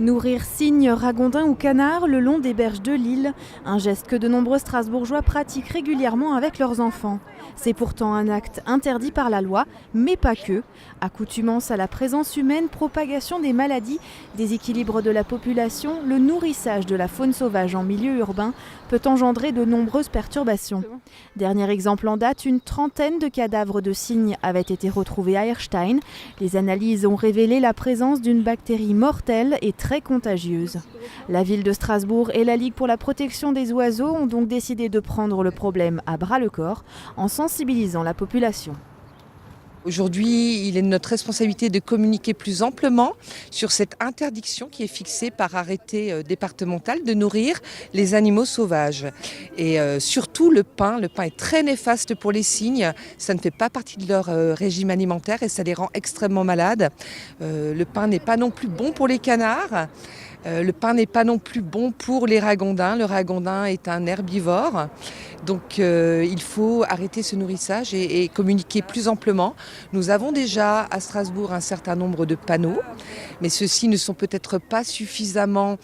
Nourrir cygnes, ragondins ou canards le long des berges de l'île, un geste que de nombreux Strasbourgeois pratiquent régulièrement avec leurs enfants. C'est pourtant un acte interdit par la loi, mais pas que. Accoutumance à la présence humaine, propagation des maladies, déséquilibre de la population, le nourrissage de la faune sauvage en milieu urbain peut engendrer de nombreuses perturbations. Dernier exemple en date, une trentaine de cadavres de cygnes avaient été retrouvés à Erstein. Les analyses ont révélé la présence d'une bactérie mortelle et très contagieuse. La ville de Strasbourg et la Ligue pour la protection des oiseaux ont donc décidé de prendre le problème à bras-le-corps en sensibilisant la population. Aujourd'hui, il est de notre responsabilité de communiquer plus amplement sur cette interdiction qui est fixée par arrêté départemental de nourrir les animaux sauvages. Et surtout le pain est très néfaste pour les cygnes, ça ne fait pas partie de leur régime alimentaire et ça les rend extrêmement malades. Le pain n'est pas non plus bon pour les canards. Le pain n'est pas non plus bon pour les ragondins. Le ragondin est un herbivore. Donc il faut arrêter ce nourrissage et communiquer plus amplement. Nous avons déjà à Strasbourg un certain nombre de panneaux, mais ceux-ci ne sont peut-être pas suffisamment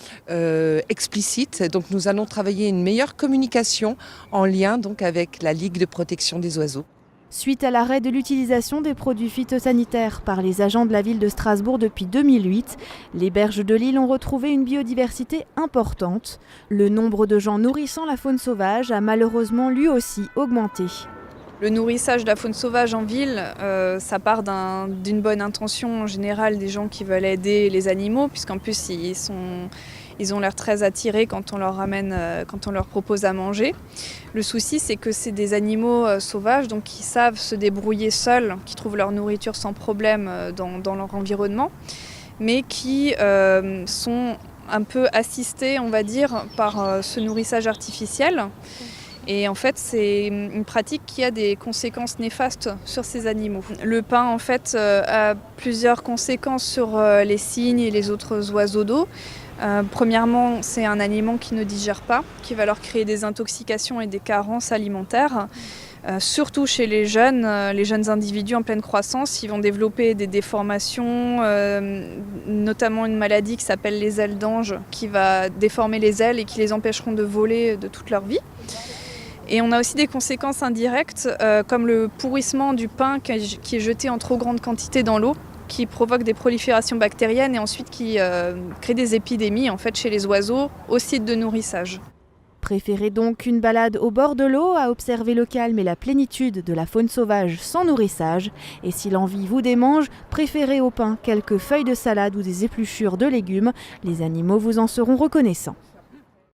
explicites. Donc nous allons travailler une meilleure communication en lien donc avec la Ligue de protection des oiseaux. Suite à l'arrêt de l'utilisation des produits phytosanitaires par les agents de la ville de Strasbourg depuis 2008, les berges de l'île ont retrouvé une biodiversité importante. Le nombre de gens nourrissant la faune sauvage a malheureusement lui aussi augmenté. Le nourrissage de la faune sauvage en ville, ça part d'une bonne intention en général des gens qui veulent aider les animaux, puisqu'en plus ils ont l'air très attirés quand on leur propose à manger. Le souci, c'est que c'est des animaux sauvages, donc qui savent se débrouiller seuls, qui trouvent leur nourriture sans problème dans leur environnement, mais qui sont un peu assistés, on va dire, par ce nourrissage artificiel. Et en fait, c'est une pratique qui a des conséquences néfastes sur ces animaux. Le pain, en fait, a plusieurs conséquences sur les cygnes et les autres oiseaux d'eau. Premièrement, c'est un aliment qui ne digère pas, qui va leur créer des intoxications et des carences alimentaires. Surtout chez les jeunes individus en pleine croissance, ils vont développer des déformations, notamment une maladie qui s'appelle les ailes d'ange, qui va déformer les ailes et qui les empêcheront de voler de toute leur vie. Et on a aussi des conséquences indirectes, comme le pourrissement du pain qui est jeté en trop grande quantité dans l'eau, qui provoque des proliférations bactériennes et ensuite qui crée des épidémies en fait, chez les oiseaux au site de nourrissage. Préférez donc une balade au bord de l'eau à observer le calme et la plénitude de la faune sauvage sans nourrissage. Et si l'envie vous démange, préférez au pain quelques feuilles de salade ou des épluchures de légumes. Les animaux vous en seront reconnaissants.